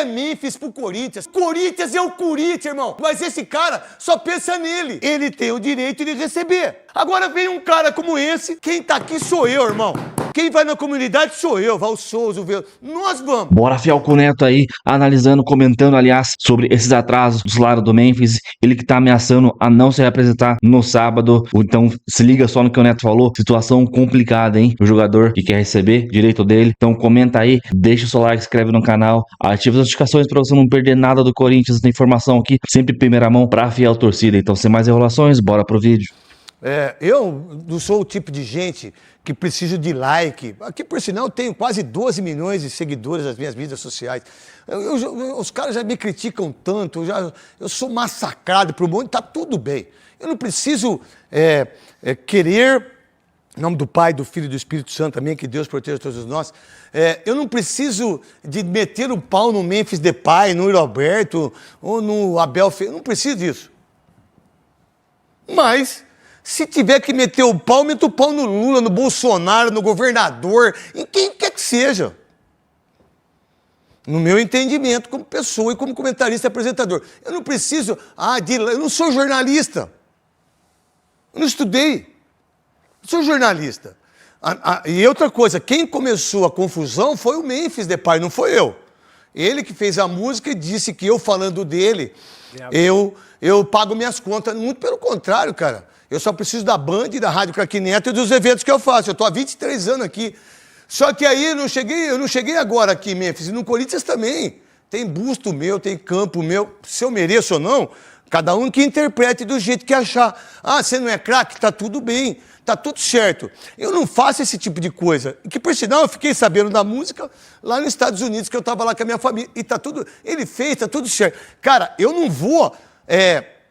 é Memphis pro Corinthians? Corinthians é o Corinthians, irmão. Mas esse cara só pensa nele. Ele tem o direito de receber. Agora vem um cara como esse, quem tá aqui sou eu, irmão. Quem vai na comunidade sou eu, Val Souza, o Veloso. Nós vamos. Bora fiel com o Neto aí, analisando, comentando, aliás, sobre esses atrasos dos lados do Memphis. Ele que tá ameaçando a não se representar no sábado. Então, se liga só no que o Neto falou. Situação complicada, hein? O jogador que quer receber, direito dele. Então, comenta aí, deixa o seu like, inscreve no canal, ativa as notificações pra você não perder nada do Corinthians. Tem informação aqui, sempre em primeira mão pra fiel torcida. Então, sem mais enrolações, bora pro vídeo. Eu não sou o tipo de gente que precisa de like. Aqui, por sinal, eu tenho quase 12 milhões de seguidores nas minhas mídias sociais. Os caras já me criticam tanto, eu sou massacrado pro mundo, tá tudo bem. Eu não preciso querer, em nome do Pai, do Filho e do Espírito Santo também, que Deus proteja todos nós. Eu não preciso de meter o pau no Memphis Depay, no Roberto ou no Abel Ferreira. Eu não preciso disso. Mas se tiver que meter o pau, meto o pau no Lula, no Bolsonaro, no governador, em quem quer que seja. No meu entendimento, como pessoa e como comentarista e apresentador. Eu não preciso, eu não sou jornalista. Eu não estudei. Eu sou jornalista. E outra coisa, quem começou a confusão foi o Memphis Depay, não foi eu. Ele que fez a música e disse que eu falando dele, eu pago minhas contas. Muito pelo contrário, cara. Eu só preciso da Band, da Rádio Craque Neto e dos eventos que eu faço. Eu estou há 23 anos aqui. Só que aí eu não cheguei agora aqui em Memphis. E no Corinthians também. Tem busto meu, tem campo meu. Se eu mereço ou não, cada um que interprete do jeito que achar. Você não é craque? Tá tudo bem. Tá tudo certo. Eu não faço esse tipo de coisa. Que, por sinal, eu fiquei sabendo da música lá nos Estados Unidos, que eu estava lá com a minha família. E tá tudo... Ele fez, tá tudo certo. Cara, eu não vou...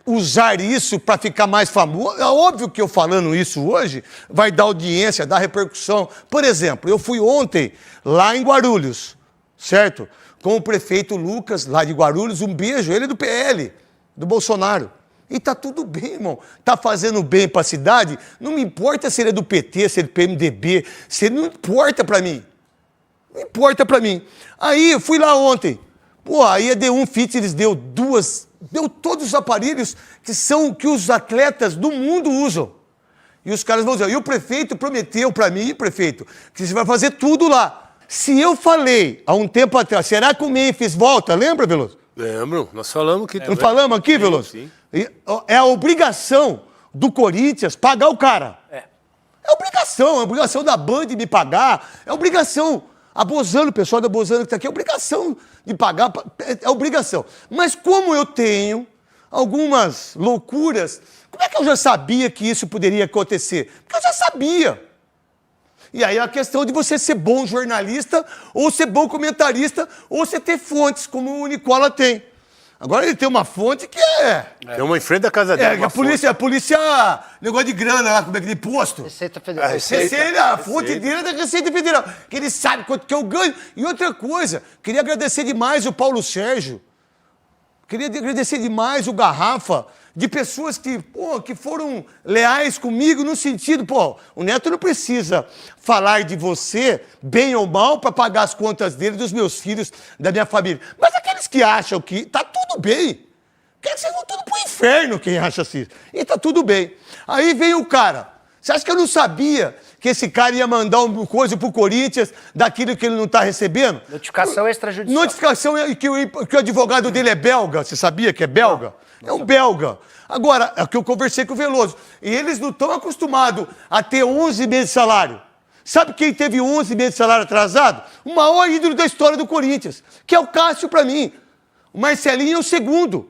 usar isso para ficar mais famoso. É óbvio que eu falando isso hoje vai dar audiência, dar repercussão. Por exemplo, eu fui ontem lá em Guarulhos, certo? Com o prefeito Lucas, lá de Guarulhos, um beijo, ele é do PL, do Bolsonaro. E tá tudo bem, irmão. Tá fazendo bem para a cidade, não me importa se ele é do PT, se ele é do PMDB, se ele não importa para mim. Não importa para mim. Aí eu fui lá ontem. Aí a D1 Fitness deu todos os aparelhos que os atletas do mundo usam. E os caras vão dizer, e o prefeito prometeu para mim, prefeito, que você vai fazer tudo lá. Se eu falei há um tempo atrás, será que o Memphis volta? Lembra, Veloso? Lembro, nós falamos aqui. Não falamos aqui, Veloso? Sim. É a obrigação do Corinthians pagar o cara. É a obrigação da Band me pagar, é obrigação. A Bozano, o pessoal da Bozano que está aqui, é obrigação de pagar, é obrigação. Mas como eu tenho algumas loucuras, como é que eu já sabia que isso poderia acontecer? Porque eu já sabia. E aí é a questão de você ser bom jornalista, ou ser bom comentarista, ou você ter fontes, como o Nicola tem. Agora ele tem uma fonte que Tem uma em frente da casa dele. A polícia, negócio de grana lá, como é que de imposto. Receita Federal. A fonte dele é da Receita Federal, que ele sabe quanto que eu ganho. E outra coisa, queria agradecer demais o Paulo Sérgio, queria agradecer demais o Garrafa, de pessoas que foram leais comigo no sentido, o Neto não precisa falar de você, bem ou mal, para pagar as contas dele, dos meus filhos, da minha família. Mas aqueles que acham que tá tudo bem, quer que vocês vão tudo pro inferno, quem acha assim. E tá tudo bem. Aí vem o cara. Você acha que eu não sabia que esse cara ia mandar uma coisa pro Corinthians daquilo que ele não tá recebendo? Notificação extrajudicial. Notificação que o advogado dele é belga. Você sabia que é belga? É um belga. Agora, é o que eu conversei com o Veloso. E eles não estão acostumados a ter 11 meses de salário. Sabe quem teve 11 meses de salário atrasado? O maior ídolo da história do Corinthians, que é o Cássio para mim. O Marcelinho é o segundo.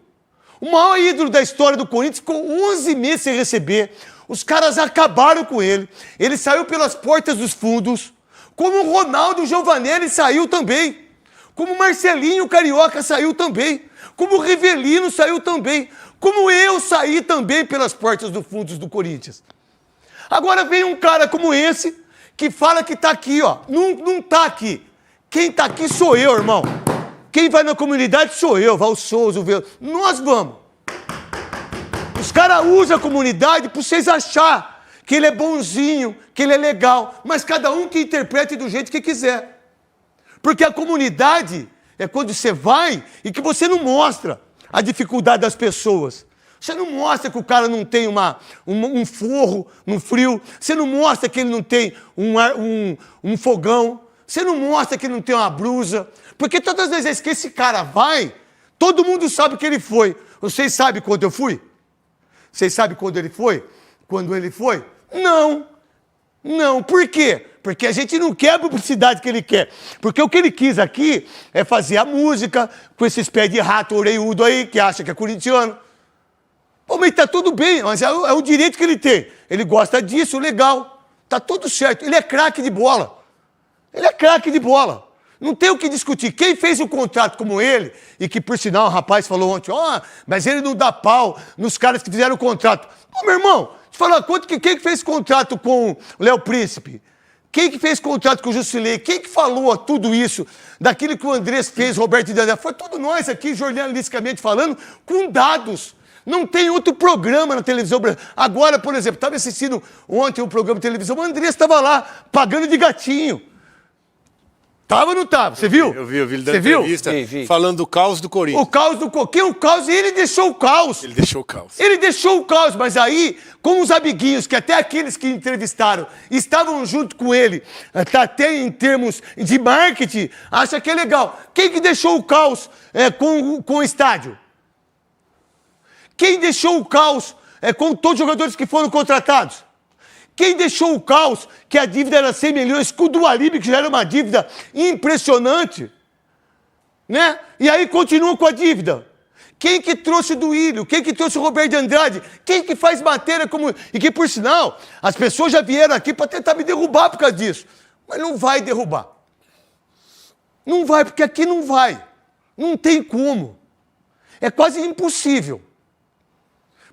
O maior ídolo da história do Corinthians ficou 11 meses sem receber. Os caras acabaram com ele. Ele saiu pelas portas dos fundos. Como o Ronaldo Giovanelli saiu também. Como o Marcelinho Carioca saiu também. Como o Rivelino saiu também. Como eu saí também pelas portas dos fundos do Corinthians. Agora vem um cara como esse, que fala que tá aqui, Não tá aqui. Quem tá aqui sou eu, irmão. Quem vai na comunidade sou eu, Val Souza, o Veloso. Nós vamos. Os caras usam a comunidade para vocês achar que ele é bonzinho, que ele é legal. Mas cada um que interprete do jeito que quiser. Porque a comunidade é quando você vai e que você não mostra a dificuldade das pessoas. Você não mostra que o cara não tem um forro no frio. Você não mostra que ele não tem um fogão. Você não mostra que ele não tem uma blusa. Porque todas as vezes que esse cara vai, todo mundo sabe que ele foi. Vocês sabem quando eu fui? Vocês sabem quando ele foi? Quando ele foi? Não. Não. Por quê? Porque a gente não quer a publicidade que ele quer. Porque o que ele quis aqui é fazer a música com esses pés de rato orelhudo aí, que acha que é corintiano. Pô, mas tá tudo bem, mas é o direito que ele tem. Ele gosta disso, legal. Tá tudo certo. Ele é craque de bola. Ele é craque de bola. Não tem o que discutir. Quem fez um contrato como ele, e que por sinal o rapaz falou ontem, mas ele não dá pau nos caras que fizeram o contrato. Pô, meu irmão, deixa eu falar, quem que fez contrato com o Léo Príncipe? Quem que fez contrato com o Jusilei? Quem que falou tudo isso? Daquilo que o Andrés fez, Roberto de André? Foi tudo nós aqui, jornalisticamente falando, com dados. Não tem outro programa na televisão brasileira. Agora, por exemplo, estava assistindo ontem um programa de televisão, o Andrés estava lá, pagando de gatinho. Tava ou não tava? Você viu? Eu vi ele dando Você viu? entrevista Vi. falando do caos do Corinthians. O caos do Coquinho, o caos, e ele deixou o caos. Ele deixou o caos. Ele deixou o caos, mas aí, com os amiguinhos, que até aqueles que entrevistaram estavam junto com ele, até em termos de marketing, acha que é legal. Quem que deixou o caos com o estádio? Quem deixou o caos com todos os jogadores que foram contratados? Quem deixou o caos que a dívida era 100 milhões, com o Dualib, que já era uma dívida impressionante, né? E aí continua com a dívida. Quem que trouxe o Duílio? Quem que trouxe o Roberto de Andrade? Quem que faz matéria como... E que, por sinal, as pessoas já vieram aqui para tentar me derrubar por causa disso. Mas não vai derrubar. Não vai, porque aqui não vai. Não tem como. É quase impossível.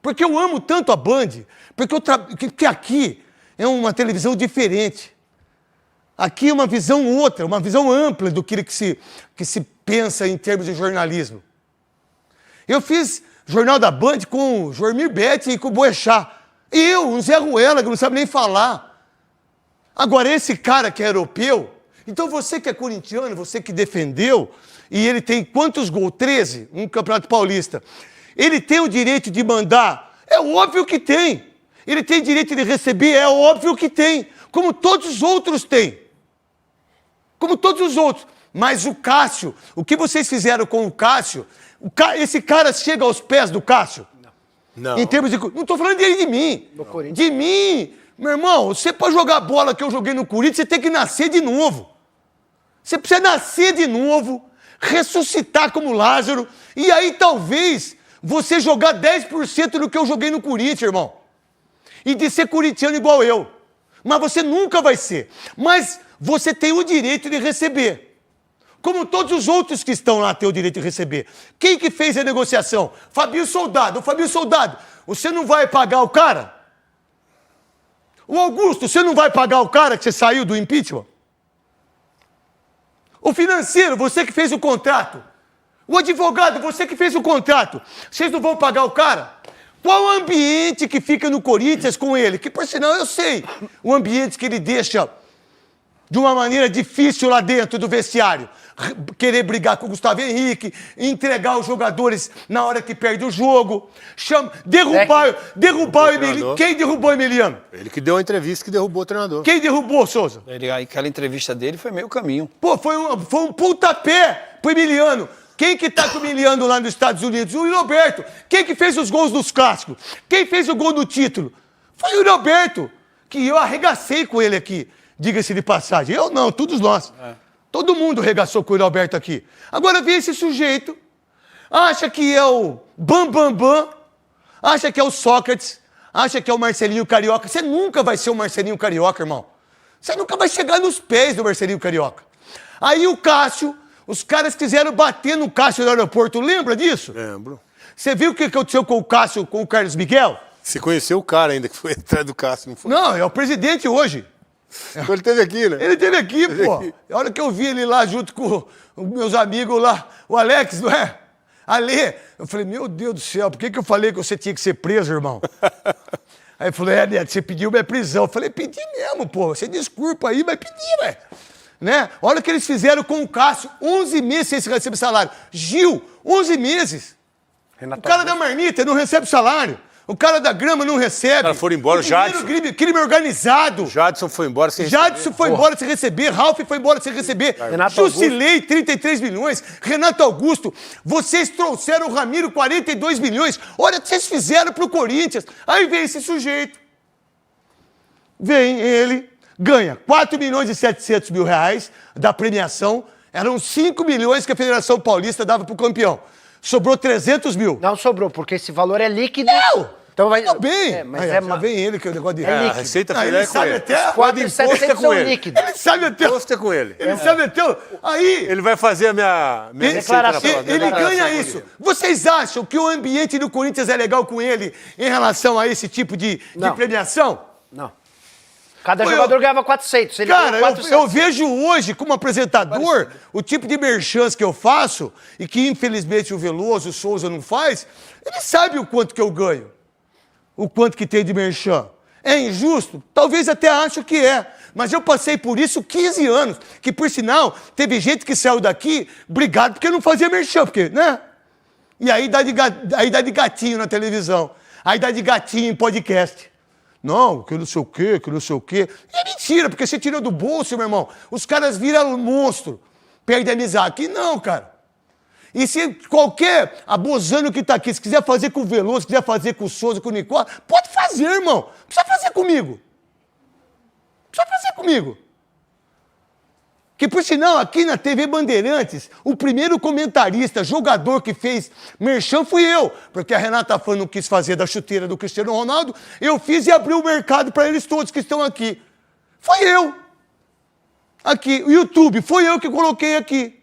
Porque eu amo tanto a Band, porque aqui é uma televisão diferente. Aqui é uma visão outra, uma visão ampla do que se pensa em termos de jornalismo. Eu fiz Jornal da Band com o Jormir Betti e com o Boechat. Um Zé Ruela, que não sabe nem falar. Agora, esse cara que é europeu, então você que é corintiano, você que defendeu, e ele tem quantos gols? 13 no Campeonato Paulista. Ele tem o direito de mandar? É óbvio que tem. Ele tem direito de receber? É óbvio que tem. Como todos os outros têm. Como todos os outros. Mas o Cássio, o que vocês fizeram com o Cássio, esse cara chega aos pés do Cássio? Não. Em termos de... Não estou falando dele de mim. De mim. Meu irmão, você para jogar a bola que eu joguei no Corinthians, você tem que nascer de novo. Você precisa nascer de novo, ressuscitar como Lázaro, e aí talvez você jogar 10% do que eu joguei no Corinthians, irmão. E de ser corintiano igual eu. Mas você nunca vai ser. Mas você tem o direito de receber. Como todos os outros que estão lá têm o direito de receber. Quem que fez a negociação? Fabio Soldado. Fabio Soldado, você não vai pagar o cara? O Augusto, você não vai pagar o cara que você saiu do impeachment? O financeiro, você que fez o contrato. O advogado, você que fez o contrato. Vocês não vão pagar o cara? Qual o ambiente que fica no Corinthians com ele? Que, por sinal, eu sei. O ambiente que ele deixa de uma maneira difícil lá dentro do vestiário. Querer brigar com o Gustavo Henrique, entregar os jogadores na hora que perde o jogo, derrubar o Emiliano. Quem derrubou o Emiliano? Ele que deu a entrevista que derrubou o treinador. Quem derrubou, Souza? Aquela entrevista dele foi meio caminho. Pô, foi um pontapé pro Emiliano. Quem que tá com o Emiliano lá nos Estados Unidos? O Roberto. Quem que fez os gols dos clássicos? Quem fez o gol do título? Foi o Roberto, que eu arregacei com ele aqui, diga-se de passagem. Eu não, todos nós. Todo mundo regaçou com o Roberto aqui. Agora vem esse sujeito, acha que é o Bam, acha que é o Sócrates, acha que é o Marcelinho Carioca. Você nunca vai ser o Marcelinho Carioca, irmão. Você nunca vai chegar nos pés do Marcelinho Carioca. Aí o Cássio, os caras quiseram bater no Cássio no aeroporto. Lembra disso? Lembro. Você viu o que aconteceu com o Cássio, com o Carlos Miguel? Você conheceu o cara ainda que foi atrás do Cássio, não foi? Não, é o presidente hoje. Então ele esteve aqui, né? Ele esteve aqui, pô. A hora que eu vi ele lá junto com os meus amigos lá, o Alex, não é? Ale, eu falei, meu Deus do céu, por que eu falei que você tinha que ser preso, irmão? Aí ele falou, Neto, você pediu minha prisão. Eu falei, pedi mesmo, pô. Você desculpa aí, mas pedi, velho. né? Olha o que eles fizeram com o Cássio, 11 meses sem receber salário. Gil, 11 meses. Renato O cara da marmita não recebe salário. O cara da grama não recebe. Os caras foram embora, o Jadson. Crime organizado. Jadson foi embora sem Jadson foi embora sem receber. Ralf foi embora sem receber. Renato Jusilei, 33 milhões. Renato Augusto. Vocês trouxeram o Ramiro, 42 milhões. Olha o que vocês fizeram pro Corinthians. Aí vem esse sujeito. Vem ele, ganha 4 milhões e 700 mil reais da premiação. Eram 5 milhões que a Federação Paulista dava pro campeão. Sobrou 300 mil. Não sobrou, porque esse valor é líquido. Não! Então vai... Tudo bem. É, mas Aí, é já vem ele, que é o negócio de... É líquido. A Receita Não, Federal ele é com sabe ele. até... 4,700 são líquidos. Ele sabe até... Imposto é com ele. Ele sabe até... Aí... Ele vai fazer a minha Declaração. receita na Ele declaração ganha com isso. ele. Vocês acham que o ambiente do Corinthians é legal com ele em relação a esse tipo de Não. premiação? Não. Cada Pô, jogador ganhava 400. Ele Cara, ganhou eu vejo hoje, como apresentador, o tipo de merchans que eu faço, e que infelizmente o Veloso, o Souza não faz, ele sabe o quanto que eu ganho. O quanto que tem de merchan. É injusto? Talvez até acho que é. Mas eu passei por isso 15 anos. Que, por sinal, teve gente que saiu daqui brigado porque não fazia merchan, porque, né? E aí dá de gatinho na televisão. Aí dá de gatinho em podcast. Não, que não sei o quê, que não sei o quê. E é mentira, porque você tirou do bolso, meu irmão. Os caras viram monstro. Perde a amizade. Aqui não, cara. E se qualquer abusando que tá aqui, se quiser fazer com o Veloso, se quiser fazer com o Souza, com o Nicola, pode fazer, irmão. Não precisa fazer comigo. Não precisa fazer comigo. Que, por sinal, aqui na TV Bandeirantes, o primeiro comentarista, jogador que fez merchan fui eu. Porque a Renata Fã não quis fazer da chuteira do Cristiano Ronaldo, eu fiz e abri o mercado para eles todos que estão aqui. Foi eu. Aqui, o YouTube, foi eu que coloquei aqui.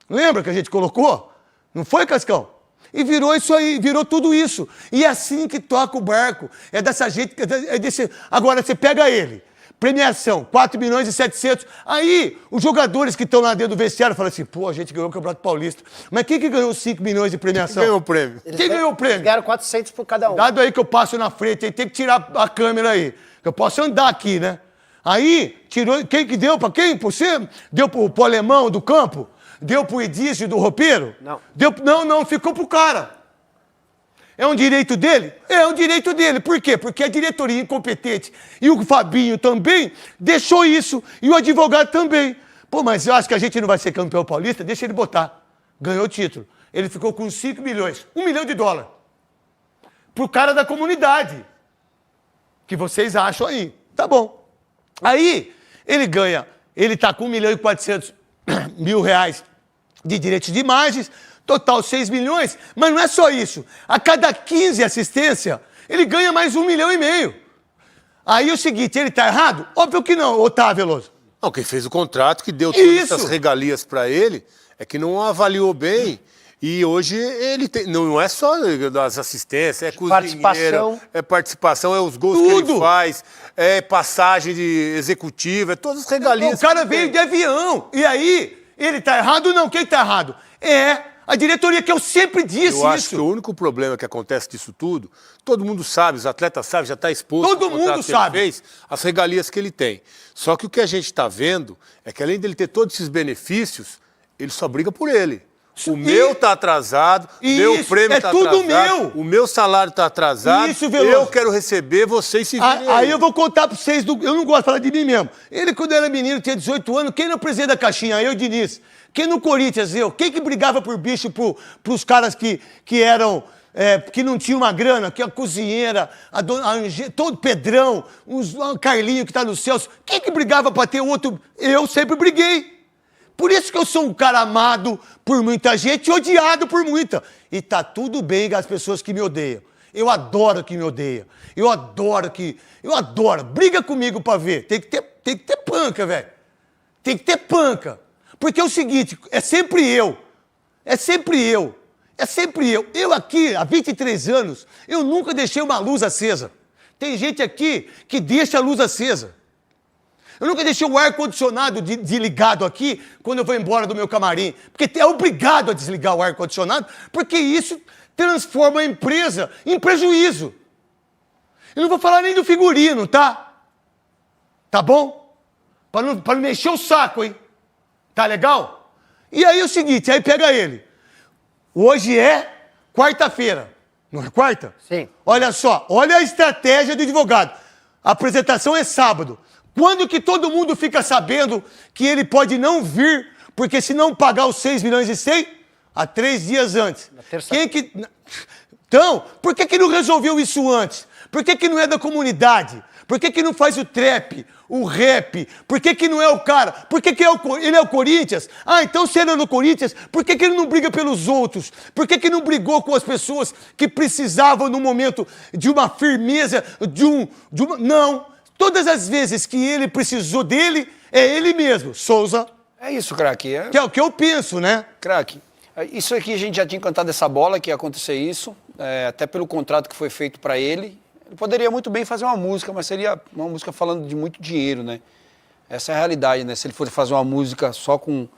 Lembra que a gente colocou? Não foi, Cascão? E virou isso aí, virou tudo isso. E é assim que toca o barco. É dessa gente, é desse... Agora, você pega ele. Premiação, 4 milhões e 700. Aí, os jogadores que estão lá dentro do vestiário falam assim, pô, a gente ganhou o Campeonato Paulista. Mas quem que ganhou 5 milhões de premiação? Quem ganhou o prêmio? Quem ganhou o prêmio? Ganharam 400 por cada um. Dado aí que eu passo na frente, aí tem que tirar a câmera aí. Que eu posso andar aqui, né? Aí, tirou... Quem que deu pra quem? Por você? Deu pro alemão do campo? Deu pro Edício do roupeiro? Não. Não, ficou pro cara. É um direito dele? É um direito dele. Por quê? Porque a diretoria incompetente e o Fabinho também deixou isso. E o advogado também. Pô, mas eu acho que a gente não vai ser campeão paulista? Deixa ele botar. Ganhou o título. Ele ficou com 5 milhões. $1 milhão. Pro cara da comunidade. Que vocês acham aí. Tá bom. Aí, ele ganha. Ele tá com 1 milhão e 400 mil reais de direitos de imagens. Total 6 milhões, mas não é só isso. A cada 15 assistência, ele ganha mais 1,5 milhão. Aí é o seguinte, ele tá errado? Óbvio que não, Otávio Veloso. Não, quem fez o contrato, que deu todas Isso. essas regalias para ele, é que não avaliou bem. E hoje ele tem. Não é só das assistências, é cozinheiro, é participação, é os gols que ele faz, é passagem de executiva, é todas as regalias. O cara veio de avião. E aí, ele tá errado ou não? Quem tá errado? É a diretoria, que eu sempre disse Eu acho isso. que o único problema que acontece disso tudo, todo mundo sabe, os atletas sabem, já está exposto. Todo ao contrato mundo que ele sabe. fez, as regalias que ele tem. Só que o que a gente está vendo é que além dele ter todos esses benefícios, ele só briga por ele. O meu está atrasado, meu prêmio está atrasado. tudo meu. O meu salário está atrasado. Isso, Veloso. Eu quero receber, vocês se virem Aí eu vou contar pra vocês, eu não gosto de falar de mim mesmo. Ele, quando era menino, tinha 18 anos, quem não presidente da caixinha? Eu, Diniz. Quem no Corinthians? Eu. Quem que brigava por bicho pros caras que eram... que não tinha uma grana, que a cozinheira, a dona todo Pedrão, o Carlinho que tá no Celso. Quem que brigava pra ter outro? Eu sempre briguei. Por isso que eu sou um cara amado por muita gente e odiado por muita. E tá tudo bem com as pessoas que me odeiam. Eu adoro que me odeiam. Eu adoro. Briga comigo pra ver. Tem que ter panca, velho. Tem que ter panca. Porque é o seguinte, é sempre eu. Eu aqui, há 23 anos, eu nunca deixei uma luz acesa. Tem gente aqui que deixa a luz acesa. Eu nunca deixei o ar-condicionado desligado aqui quando eu vou embora do meu camarim. Porque é obrigado a desligar o ar-condicionado, porque isso transforma a empresa em prejuízo. Eu não vou falar nem do figurino, tá? Tá bom? Para não mexer o saco, hein? Tá legal? E aí é o seguinte, aí pega ele. Hoje é quarta-feira. Não é quarta? Sim. Olha só, olha a estratégia do advogado. A apresentação é sábado. Quando que todo mundo fica sabendo que ele pode não vir, porque se não pagar os 6 milhões e 100, há 3 dias antes. Quem que... Então, por que não resolveu isso antes? Por que não é da comunidade? Por que não faz o trap, o rap? Por que não é o cara? Por que ele é o Corinthians? Ah, então se ele é no Corinthians, por que ele não briga pelos outros? Por que não brigou com as pessoas que precisavam no momento de uma firmeza, Não. Todas as vezes que ele precisou dele, é ele mesmo, Souza. É isso, craque. Que é o que eu penso, né? Craque, isso aqui a gente já tinha cantado essa bola, que ia acontecer isso, até pelo contrato que foi feito para ele. Ele poderia muito bem fazer uma música, mas seria uma música falando de muito dinheiro, né? Essa é a realidade, né? Se ele fosse fazer uma música só com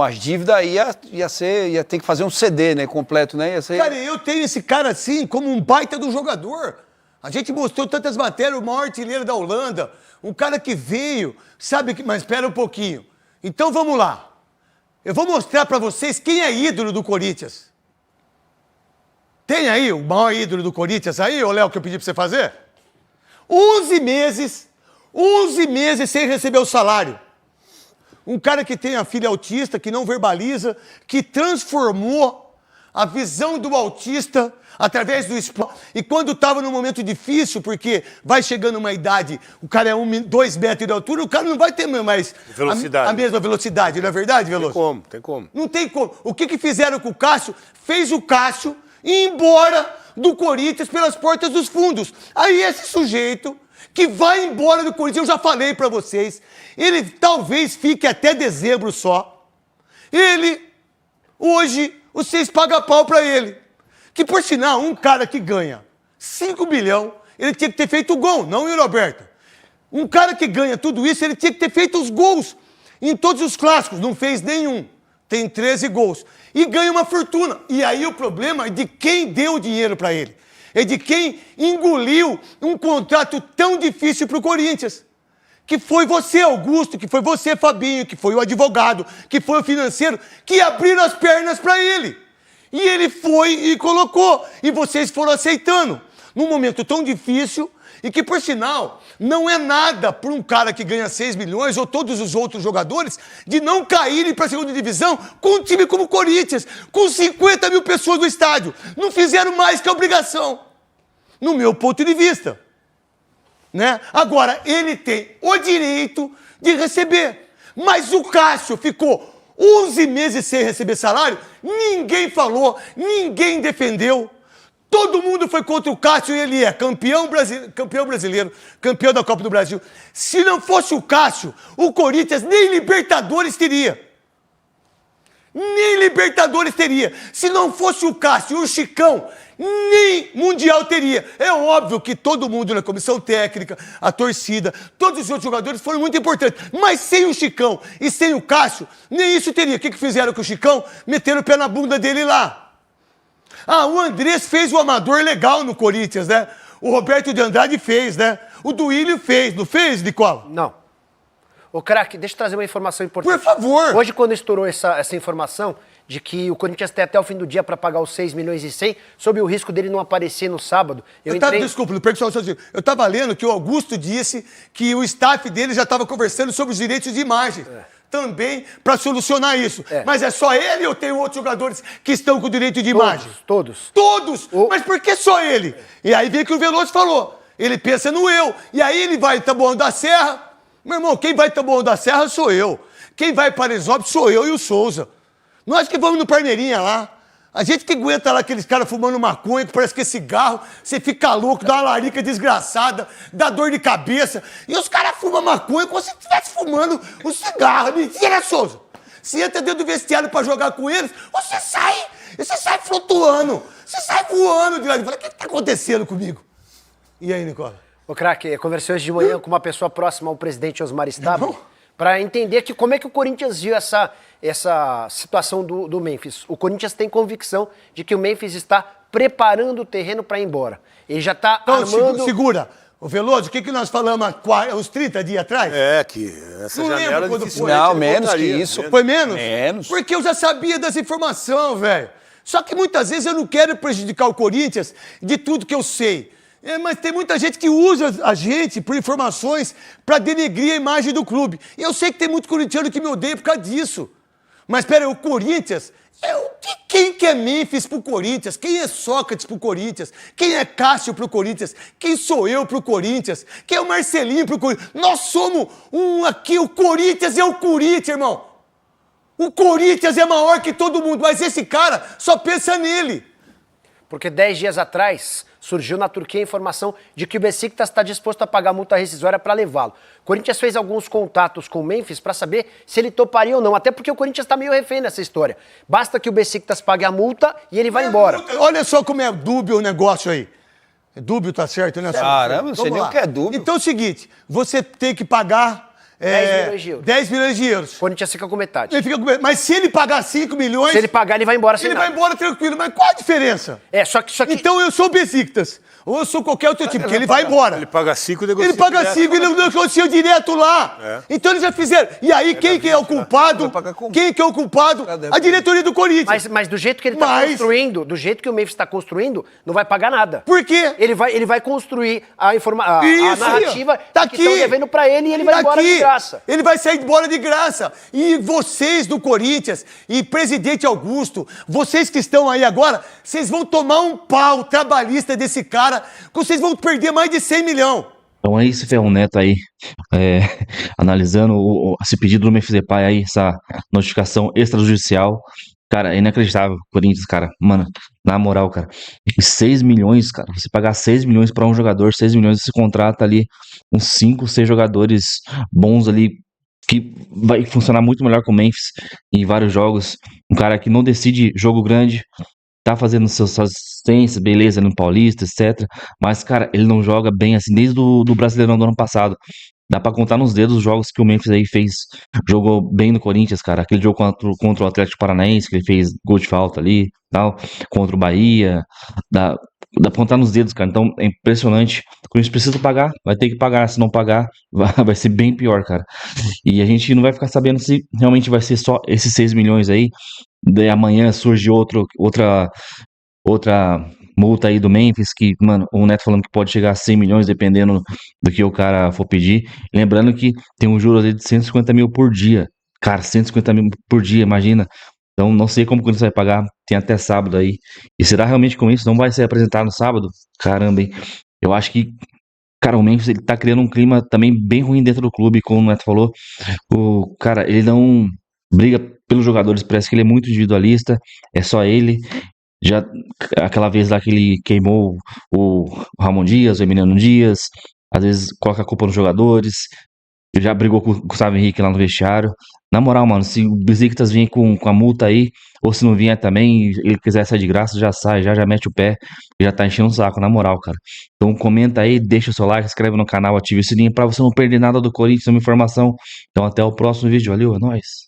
as dívidas, ia ter que fazer um CD, né? Completo, né? Cara, eu tenho esse cara assim como um baita do jogador. A gente mostrou tantas matérias, o maior artilheiro da Holanda, um cara que veio, sabe que... Mas espera um pouquinho. Então vamos lá. Eu vou mostrar pra vocês quem é ídolo do Corinthians. Tem aí o maior ídolo do Corinthians aí, ô Léo, que eu pedi pra você fazer? 11 meses sem receber o salário. Um cara que tem a filha autista, que não verbaliza, que transformou a visão do autista através do esporte. E quando estava num momento difícil, porque vai chegando uma idade, o cara é 2 metros de altura, o cara não vai ter mais a mesma velocidade, não é verdade, Veloso? Tem como. Não tem como. O que fizeram com o Cássio? Fez o Cássio ir embora do Corinthians pelas portas dos fundos. Aí esse sujeito que vai embora do Corinthians, eu já falei pra vocês, ele talvez fique até dezembro só. Ele, hoje, vocês pagam pau pra ele. Que, por sinal, um cara que ganha 5 bilhões, ele tinha que ter feito o gol, não o Roberto. Um cara que ganha tudo isso, ele tinha que ter feito os gols em todos os clássicos. Não fez nenhum. Tem 13 gols. E ganha uma fortuna. E aí o problema é de quem deu o dinheiro para ele. É de quem engoliu um contrato tão difícil para o Corinthians. Que foi você, Augusto, que foi você, Fabinho, que foi o advogado, que foi o financeiro, que abriram as pernas para ele. E ele foi e colocou. E vocês foram aceitando. Num momento tão difícil, e que, por sinal, não é nada para um cara que ganha 6 milhões, ou todos os outros jogadores, de não caírem para a segunda divisão com um time como o Corinthians, com 50 mil pessoas no estádio. Não fizeram mais que a obrigação, no meu ponto de vista. Né? Agora, ele tem o direito de receber. Mas o Cássio ficou 11 meses sem receber salário, ninguém falou, ninguém defendeu. Todo mundo foi contra o Cássio e ele é campeão brasileiro, campeão da Copa do Brasil. Se não fosse o Cássio, o Corinthians nem Libertadores teria. Nem Libertadores teria. Se não fosse o Cássio e o Chicão, nem Mundial teria. É óbvio que todo mundo na comissão técnica, a torcida, todos os outros jogadores foram muito importantes. Mas sem o Chicão e sem o Cássio, nem isso teria. O que fizeram com o Chicão? Meteram o pé na bunda dele lá. Ah, o Andrés fez o amador legal no Corinthians, né? O Roberto de Andrade fez, né? O Duílio fez, não fez, Nicola? Não. Ô, craque, deixa eu trazer uma informação importante. Por favor. Hoje, quando estourou essa informação de que o Corinthians tem até o fim do dia para pagar os 6 milhões e 100, sob o risco dele não aparecer no sábado, Desculpa, não perca só eu estava lendo que o Augusto disse que o staff dele já estava conversando sobre os direitos de imagem. Também para solucionar isso. Mas é só ele ou tem outros jogadores que estão com direito de imagem? Todos. Todos? Mas por que só ele? E aí vem que o Veloso falou. Ele pensa no eu. E aí ele vai em Taboão da Serra. Meu irmão, quem vai em Taboão da Serra sou eu. Quem vai para Paraisópolis sou eu e o Souza. Nós que vamos no Parmeirinha lá. A gente que aguenta lá aqueles caras fumando maconha, que parece que é cigarro, você fica louco, dá uma larica desgraçada, dá dor de cabeça. E os caras fumam maconha como se estivesse fumando um cigarro. Mentira, Souza. Se entra dentro do vestiário pra jogar com eles, você sai flutuando. Você sai voando de lá. Fala, o que tá acontecendo comigo? E aí, Nicola? Ô, craque, eu conversei hoje de manhã com uma pessoa próxima ao presidente Osmar Stabile para entender que como é que o Corinthians viu essa situação do Memphis. O Corinthians tem convicção de que o Memphis está preparando o terreno para ir embora. Ele já está armando... Segura. Ô Veloso, o que nós falamos há uns 30 dias atrás? É, que essa Não janela lembro quando dificilmente Não, ele menos voltaria. que isso. Foi menos? Menos. Porque eu já sabia dessa informação, velho. Só que muitas vezes eu não quero prejudicar o Corinthians de tudo que eu sei. Mas tem muita gente que usa a gente por informações para denegrir a imagem do clube. E eu sei que tem muito corintiano que me odeia por causa disso. Mas pera aí, o Corinthians... Quem que é Mênfis pro Corinthians? Quem é Sócrates pro Corinthians? Quem é Cássio pro Corinthians? Quem sou eu pro Corinthians? Quem é o Marcelinho pro Corinthians? Nós somos aqui, o Corinthians é o Corinthians, irmão. O Corinthians é maior que todo mundo, mas esse cara só pensa nele. Porque 10 dias atrás surgiu na Turquia a informação de que o Besiktas está disposto a pagar multa rescisória para levá-lo. O Corinthians fez alguns contatos com o Mênfis para saber se ele toparia ou não, até porque o Corinthians está meio refém nessa história. Basta que o Besiktas pague a multa e ele vai embora. Olha só como é dúbio o negócio aí. É dúbio, tá certo, né? Caramba, não sei Vamos nem lá. o que é dúbio. Então é o seguinte, você tem que pagar... 10 milhões de euros. 10 milhões de euros. O Corinthians fica com metade. Ele fica mas se ele pagar 5 milhões... Se ele pagar, ele vai embora sem ele nada. vai embora tranquilo. Mas qual a diferença? Só que... Então eu sou o Besiktas. Ou eu sou qualquer outro time, porque ele vai embora. Ele paga 5 e negocia Ele paga direto. 5 e ele negocia direto lá. É. Então eles já fizeram. E aí, quem que é o culpado? Vai pagar como? Quem que é o culpado? Cadê? A diretoria do Corinthians. Mas do jeito que ele está Mas- construindo, do jeito que o Mênfis está construindo, não vai pagar nada. Por quê? Ele vai construir a Isso, narrativa tá que estão aqui. devendo pra ele e ele vai Tá embora aqui. de graça. Ele vai sair embora de graça. E vocês do Corinthians e presidente Augusto, vocês que estão aí agora, vocês vão tomar um pau trabalhista desse cara, que vocês vão perder mais de 100 milhões. Então é isso, Ferro Neto aí, analisando esse pedido do Memphis Depay aí, essa notificação extrajudicial. Cara, é inacreditável, Corinthians, cara. Mano, na moral, cara. 6 milhões, cara. Você pagar 6 milhões pra um jogador, 6 milhões, você contrata ali uns 5, 6 jogadores bons ali, que vai funcionar muito melhor com o Memphis em vários jogos. Um cara que não decide jogo grande, tá fazendo suas assistências, beleza, no Paulista, etc. Mas, cara, ele não joga bem assim, desde o do Brasileirão do ano passado. Dá pra contar nos dedos os jogos que o Memphis aí fez. Jogou bem no Corinthians, cara. Aquele jogo contra o Atlético Paranaense, que ele fez gol de falta ali, tal. Contra o Bahia. Dá pra contar nos dedos, cara. Então, é impressionante. O Corinthians precisa pagar, vai ter que pagar. Se não pagar, vai ser bem pior, cara. E a gente não vai ficar sabendo se realmente vai ser só esses 6 milhões aí. Daí amanhã surge outra multa aí do Memphis, que, mano, o Neto falando que pode chegar a 100 milhões, dependendo do que o cara for pedir. Lembrando que tem um juros aí de 150 mil por dia. Cara, 150 mil por dia, imagina. Então, não sei como que você vai pagar, tem até sábado aí. E será realmente com isso? Não vai ser apresentado no sábado? Caramba, hein? Eu acho que, cara, o Memphis, ele tá criando um clima também bem ruim dentro do clube, como o Neto falou. O cara, ele não briga pelos jogadores, parece que ele é muito individualista, é só ele. Já aquela vez lá que ele queimou o Ramon Dias, o Emiliano Dias, às vezes coloca a culpa nos jogadores, já brigou com o Gustavo Henrique lá no vestiário. Na moral, mano, se o Besiktas vir com a multa aí, ou se não vier também, e ele quiser sair de graça, já sai, já mete o pé, e já tá enchendo o saco, na moral, cara. Então comenta aí, deixa o seu like, inscreve no canal, ativa o sininho pra você não perder nada do Corinthians, uma informação. Então até o próximo vídeo, valeu, é nóis.